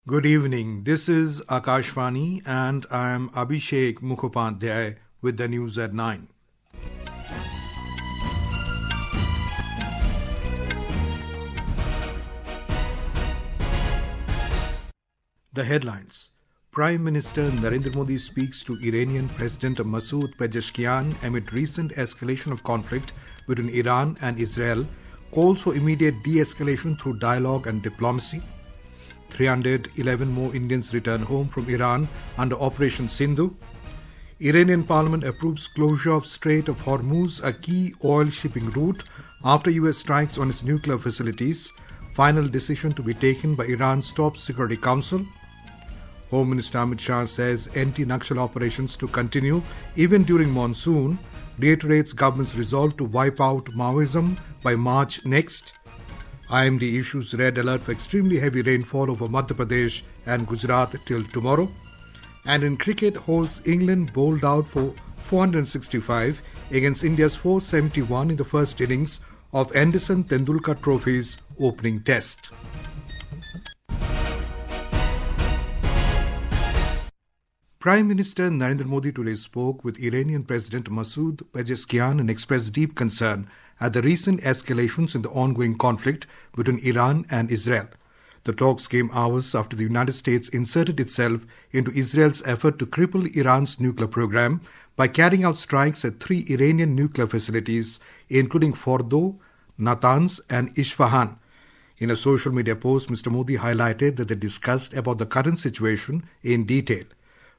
Good evening. This is Akashvani and I am Abhishek Mukhopadhyay with the news at 9. The headlines. Prime Minister Narendra Modi speaks to Iranian President Masoud Pezeshkian amid recent escalation of conflict between Iran and Israel, calls for immediate de-escalation through dialogue and diplomacy. 311 more Indians return home from Iran under Operation Sindhu. Iranian Parliament approves closure of Strait of Hormuz, a key oil shipping route, after US strikes on its nuclear facilities. Final decision to be taken by Iran's top Security Council. Home Minister Amit Shah says anti-Naxal operations to continue even during monsoon, reiterates government's resolve to wipe out Maoism by March next. IMD issues red alert for extremely heavy rainfall over Madhya Pradesh and Gujarat till tomorrow. And in cricket, hosts England bowled out for 465 against India's 471 in the first innings of Anderson-Tendulkar Trophy's opening test. Prime Minister Narendra Modi today spoke with Iranian President Masoud Pezeshkian and expressed deep concern at the recent escalations in the ongoing conflict between Iran and Israel. The talks came hours after the United States inserted itself into Israel's effort to cripple Iran's nuclear program by carrying out strikes at 3 Iranian nuclear facilities, including Fordo, Natanz, and Isfahan. In a social media post, Mr. Modi highlighted that they discussed about the current situation in detail.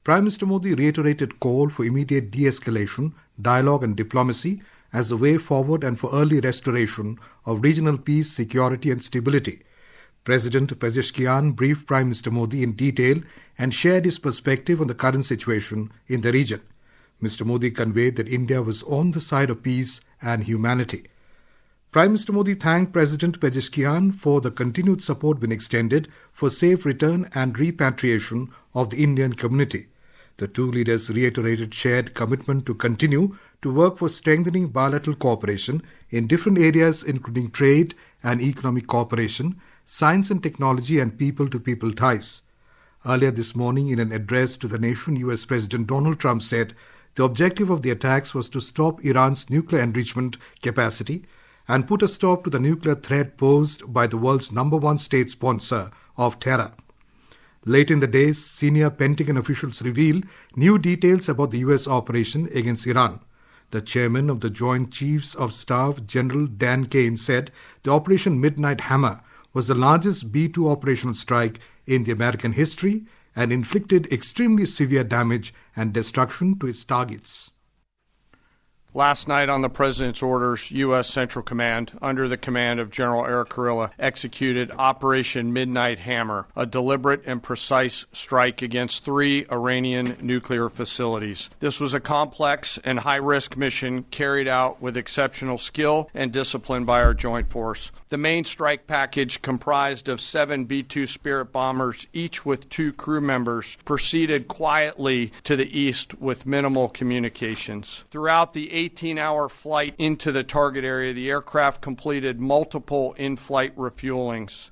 Prime Minister Modi reiterated call for immediate de-escalation, dialogue and diplomacy as a way forward and for early restoration of regional peace, security and stability. President Pezeshkian briefed Prime Minister Modi in detail and shared his perspective on the current situation in the region. Mr. Modi conveyed that India was on the side of peace and humanity. Prime Minister Modi thanked President Pezeshkian for the continued support being extended for safe return and repatriation of the Indian community. The two leaders reiterated shared commitment to continue to work for strengthening bilateral cooperation in different areas including trade and economic cooperation, science and technology and people-to-people ties. Earlier this morning, in an address to the nation, US President Donald Trump said the objective of the attacks was to stop Iran's nuclear enrichment capacity and put a stop to the nuclear threat posed by the world's number one state sponsor of terror. Late in the day, senior Pentagon officials revealed new details about the US operation against Iran. The chairman of the Joint Chiefs of Staff, General Dan Kane, said the Operation Midnight Hammer was the largest B-2 operational strike in the American history and inflicted extremely severe damage and destruction to its targets. Last night, on the President's orders, U.S. Central Command, under the command of General Eric Kurilla, executed Operation Midnight Hammer, a deliberate and precise strike against 3 Iranian nuclear facilities. This was a complex and high-risk mission carried out with exceptional skill and discipline by our joint force. The main strike package, comprised of 7 B-2 Spirit bombers, each with 2 crew members, proceeded quietly to the east with minimal communications. Throughout the 18-hour flight into the target area, the aircraft completed multiple in-flight refuelings.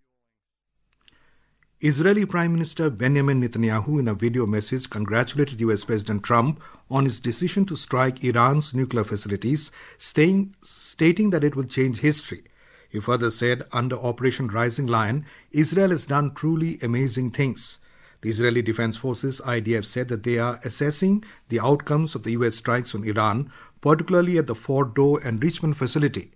Israeli Prime Minister Benjamin Netanyahu, in a video message, congratulated US President Trump on his decision to strike Iran's nuclear facilities, stating that it will change history. He further said, under Operation Rising Lion, Israel has done truly amazing things. The Israeli Defense Forces, IDF, said that they are assessing the outcomes of the US strikes on Iran, particularly at the Fordo enrichment facility.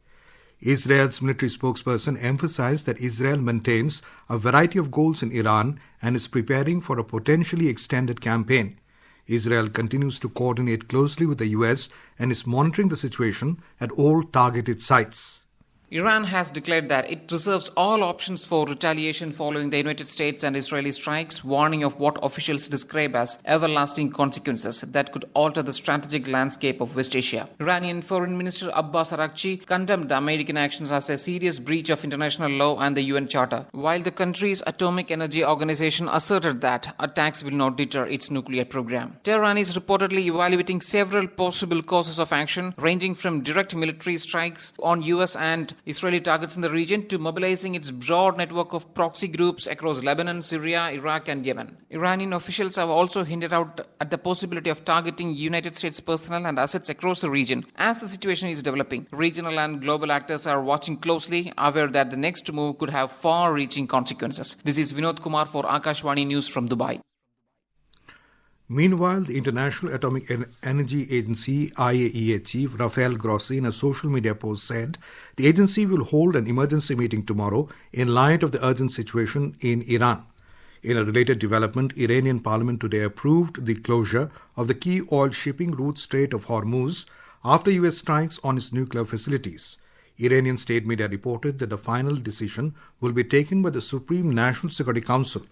Israel's military spokesperson emphasized that Israel maintains a variety of goals in Iran and is preparing for a potentially extended campaign. Israel continues to coordinate closely with the US and is monitoring the situation at all targeted sites. Iran has declared that it reserves all options for retaliation following the United States and Israeli strikes, warning of what officials describe as everlasting consequences that could alter the strategic landscape of West Asia. Iranian Foreign Minister Abbas Araghchi condemned the American actions as a serious breach of international law and the UN Charter, while the country's Atomic Energy Organization asserted that attacks will not deter its nuclear program. Tehran is reportedly evaluating several possible courses of action, ranging from direct military strikes on US and Israeli targets in the region to mobilizing its broad network of proxy groups across Lebanon, Syria, Iraq and Yemen. Iranian officials have also hinted out at the possibility of targeting United States personnel and assets across the region as the situation is developing. Regional and global actors are watching closely, aware that the next move could have far-reaching consequences. This is Vinod Kumar for Akashvani News from Dubai. Meanwhile, the International Atomic Energy Agency IAEA chief Rafael Grossi, in a social media post, said the agency will hold an emergency meeting tomorrow in light of the urgent situation in Iran. In a related development, Iranian Parliament today approved the closure of the key oil shipping route Strait of Hormuz after US strikes on its nuclear facilities. Iranian state media reported that the final decision will be taken by the Supreme National Security Council.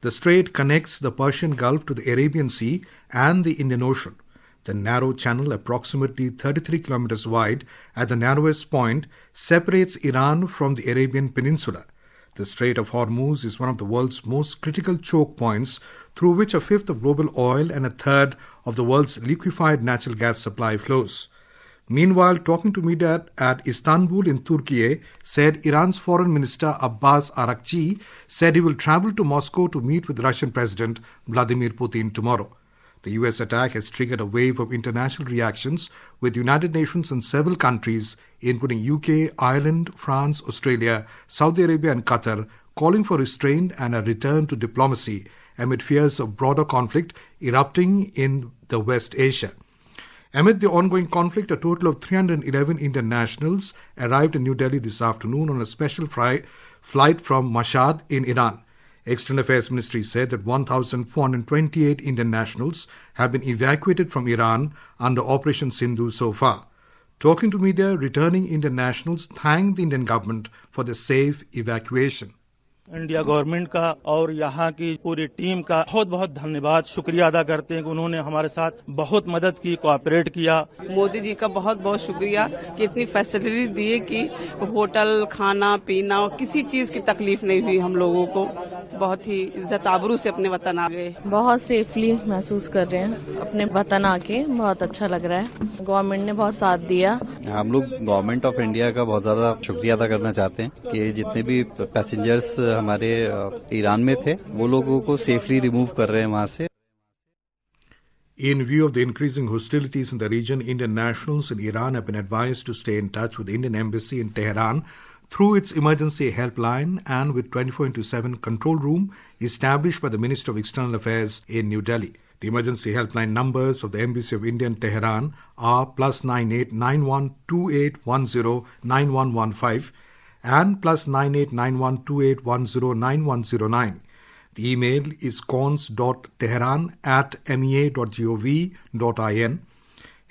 The strait connects the Persian Gulf to the Arabian Sea and the Indian Ocean. The narrow channel, approximately 33 kilometers wide at the narrowest point, separates Iran from the Arabian Peninsula. The Strait of Hormuz is one of the world's most critical choke points through which a fifth of global oil and a third of the world's liquefied natural gas supply flows. Meanwhile, talking to media at Istanbul in Turkey, said Iran's Foreign Minister Abbas Araghchi said he will travel to Moscow to meet with Russian President Vladimir Putin tomorrow. The US attack has triggered a wave of international reactions, with the United Nations and several countries, including UK, Ireland, France, Australia, Saudi Arabia and Qatar, calling for restraint and a return to diplomacy amid fears of broader conflict erupting in the West Asia. Amid the ongoing conflict, a total of 311 Indian nationals arrived in New Delhi this afternoon on a special flight from Mashhad in Iran. External Affairs Ministry said that 1,428 Indian nationals have been evacuated from Iran under Operation Sindhu so far. Talking to media, returning Indian nationals thanked the Indian government for the safe evacuation. India government का और यहाँ की पूरी team का बहुत बहुत धन्यवाद शुक्रिया अदा करते हैं कि उन्होंने हमारे साथ बहुत मदद की, कोऑपरेट किया। मोदी जी का बहुत बहुत शुक्रिया कि इतनी फैसिलिटीज दिए कि होटल, खाना पीना, किसी चीज की तकलीफ नहीं हुई हम लोगों को। बहुत ही इज्जत आबरू से अपने वतन आ गए। बहुत सेफली महसूस कर रहे हैं अपने वतन आके, बहुत अच्छा लग रहा है। गवर्नमेंट ने बहुत साथ दिया। हम लोग गवर्नमेंट ऑफ इंडिया का बहुत ज्यादा शुक्रिया अदा करना चाहते हैं कि जितने भी पैसेंजर्स हमारे ईरान में थे वो लोगों को सेफली रिमूव कर रहे हैं वहां से। In view of the increasing hostilities in the region, Indian nationals in Iran have been advised to stay in touch with the Indian Embassy in Tehran through its emergency helpline and with 24/7 control room established by the Minister of External Affairs in New Delhi. The emergency helpline numbers of the Embassy of India in Tehran are +98 912810 9115 and +98 912810 9109. The email is cons.tehran@mea.gov.in.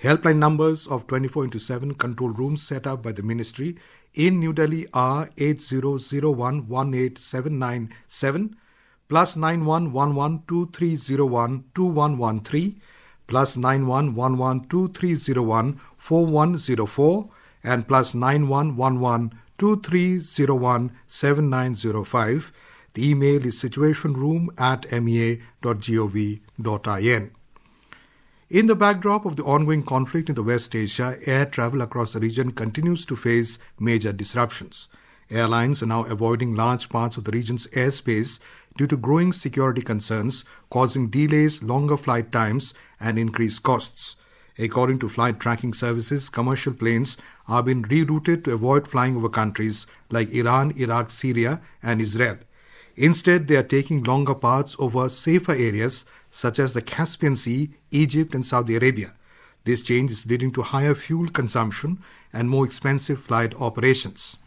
Helpline numbers of 24/7 control rooms set up by the ministry in New Delhi are 8001187997, +911123012113, +911123014104, and +911123017905. The email is situationroom@mea.gov.in. In the backdrop of the ongoing conflict in the West Asia, air travel across the region continues to face major disruptions. Airlines are now avoiding large parts of the region's airspace due to growing security concerns, causing delays, longer flight times, and increased costs. According to flight tracking services, commercial planes are being rerouted to avoid flying over countries like Iran, Iraq, Syria, and Israel. Instead, they are taking longer paths over safer areas such as the Caspian Sea, Egypt, and Saudi Arabia. This change is leading to higher fuel consumption and more expensive flight operations.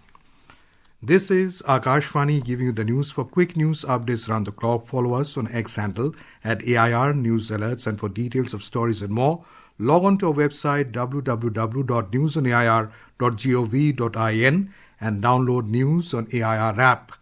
This is Akashvani giving you the news. For quick news updates around the clock, follow us on X handle @AIR News Alerts, and for details of stories and more, log on to our website www.newsonair.gov.in and download news on AIR app.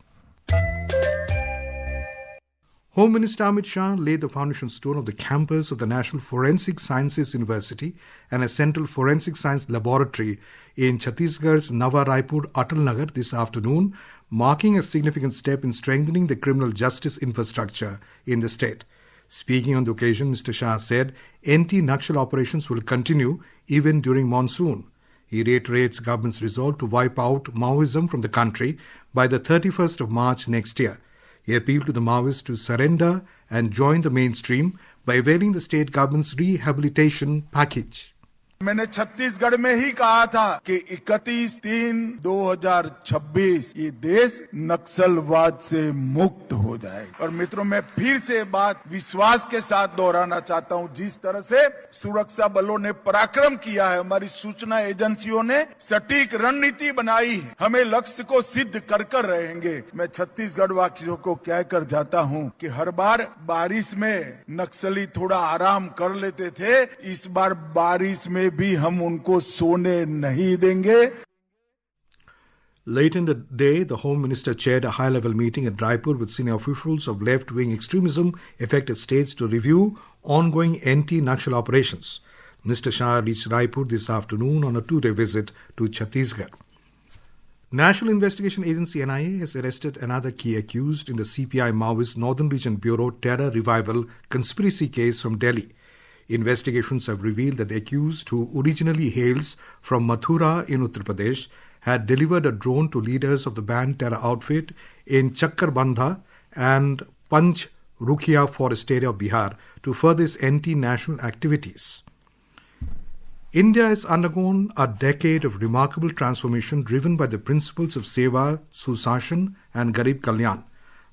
Home Minister Amit Shah laid the foundation stone of the campus of the National Forensic Sciences University and a Central Forensic Science Laboratory in Chhattisgarh's Nava Raipur Atal Nagar this afternoon, marking a significant step in strengthening the criminal justice infrastructure in the state. Speaking on the occasion, Mr. Shah said anti-Naxal operations will continue even during monsoon. He reiterates government's resolve to wipe out Maoism from the country by the 31st of March next year. He appealed to the Maoists to surrender and join the mainstream by availing the state government's rehabilitation package. मैंने छत्तीसगढ़ में ही कहा था कि 31/3/2026 ये देश नक्सलवाद से मुक्त हो जाए। और मित्रों, मैं फिर से बात विश्वास के साथ दोहराना चाहता हूं, जिस तरह से सुरक्षा बलों ने पराक्रम किया है, हमारी सूचना एजेंसियों ने सटीक रणनीति बनाई है, हमें लक्ष्य को सिद्ध कर कर रहेंगे। मैं छत्तीसगढ़ वासियों को कहकर जाता हूं कि हर बार बारिश में नक्सली थोड़ा आराम कर लेते थे, इस बार बारिश में भी हम उनको सोने नहीं देंगे। Late in the day, the Home Minister chaired a high-level meeting at Raipur with senior officials of left-wing extremism affected states to review ongoing anti-Naxal operations. Minister Shah reached Raipur this afternoon on a two-day visit to Chhattisgarh. National Investigation Agency NIA has arrested another key accused in the CPI Maoist Northern Region Bureau terror revival conspiracy case from Delhi. Investigations have revealed that the accused, who originally hails from Mathura in Uttar Pradesh, had delivered a drone to leaders of the banned terror outfit in Chakkarbandha and Panch Rukhia forest area of Bihar to further its anti-national activities. India has undergone a decade of remarkable transformation driven by the principles of Seva, Susashan and Garib Kalyan.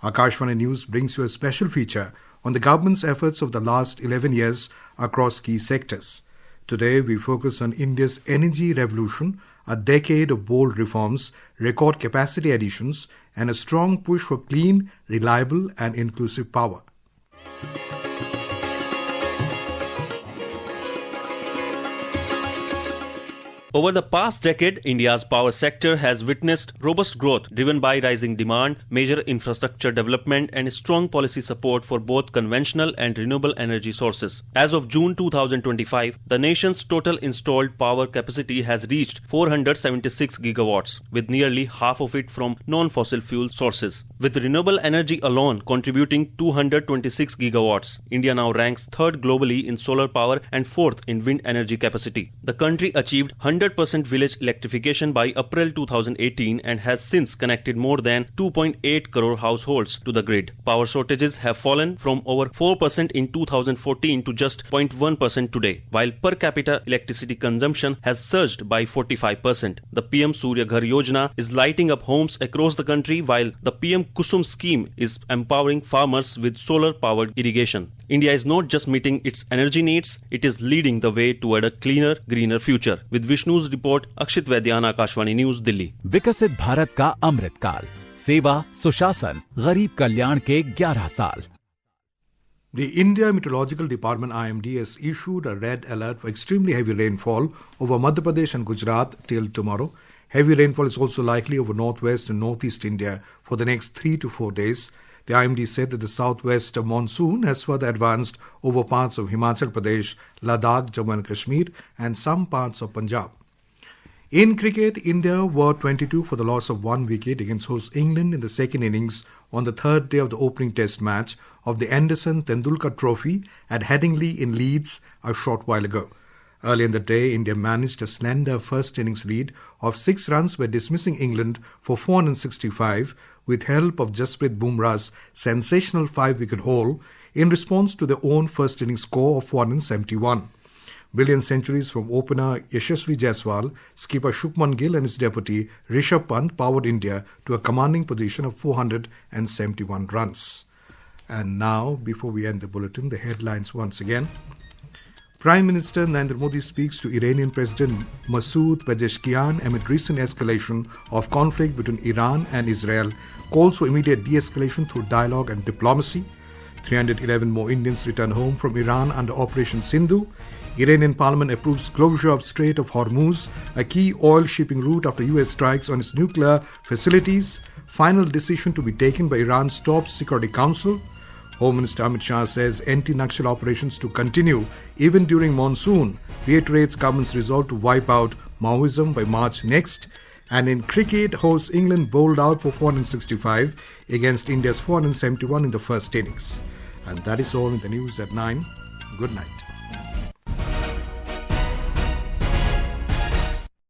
Akashvani News brings you a special feature on the government's efforts of the last 11 years across key sectors. Today, we focus on India's energy revolution, a decade of bold reforms, record capacity additions, and a strong push for clean, reliable, and inclusive power. Over the past decade, India's power sector has witnessed robust growth driven by rising demand, major infrastructure development and strong policy support for both conventional and renewable energy sources. As of June 2025, the nation's total installed power capacity has reached 476 gigawatts, with nearly half of it from non-fossil fuel sources. With renewable energy alone contributing 226 gigawatts, India now ranks third globally in solar power and fourth in wind energy capacity. The country achieved 100% village electrification by April 2018 and has since connected more than 2.8 crore households to the grid. Power shortages have fallen from over 4% in 2014 to just 0.1% today, while per capita electricity consumption has surged by 45%. The PM Surya Ghar Yojana is lighting up homes across the country, while the PM Kusum scheme is empowering farmers with solar-powered irrigation. India is not just meeting its energy needs, it is leading the way toward a cleaner, greener future. With Vishnu's report, Akshit Vaidyana, Akashvani News, Delhi. विकसित भारत का अमृत काल, सेवा, सुशासन, गरीब कल्याण के 11 साल. The India Meteorological Department IMD has issued a red alert for extremely heavy rainfall over Madhya Pradesh and Gujarat till tomorrow. Heavy rainfall is also likely over northwest and northeast India for the next 3 to 4 days. The IMD said that the southwest monsoon has further advanced over parts of Himachal Pradesh, Ladakh, Jammu and Kashmir and some parts of Punjab. In cricket, India were 22 for the loss of 1 wicket against host England in the second innings on the third day of the opening test match of the Anderson-Tendulkar Trophy at Headingley in Leeds a short while ago. Earlier in the day, India managed a slender first innings lead of 6 runs by dismissing England for 465 with help of Jasprit Bumrah's sensational 5-wicket haul in response to their own first innings score of 471. Brilliant centuries from opener Yashasvi Jaiswal, skipper Shubman Gill and his deputy Rishabh Pant powered India to a commanding position of 471 runs. And now, before we end the bulletin, the headlines once again. Prime Minister Narendra Modi speaks to Iranian President Masoud Pezeshkian amid recent escalation of conflict between Iran and Israel, calls for immediate de-escalation through dialogue and diplomacy. 311 more Indians return home from Iran under Operation Sindhu. Iranian Parliament approves closure of Strait of Hormuz, a key oil shipping route after US strikes on its nuclear facilities. Final decision to be taken by Iran's top Security Council. Home Minister Amit Shah says anti-Naxal operations to continue even during monsoon, reiterates government's resolve to wipe out Maoism by March next. And in cricket, hosts England bowled out for 465 against India's 471 in the first innings. And that is all in the news at 9. Good night.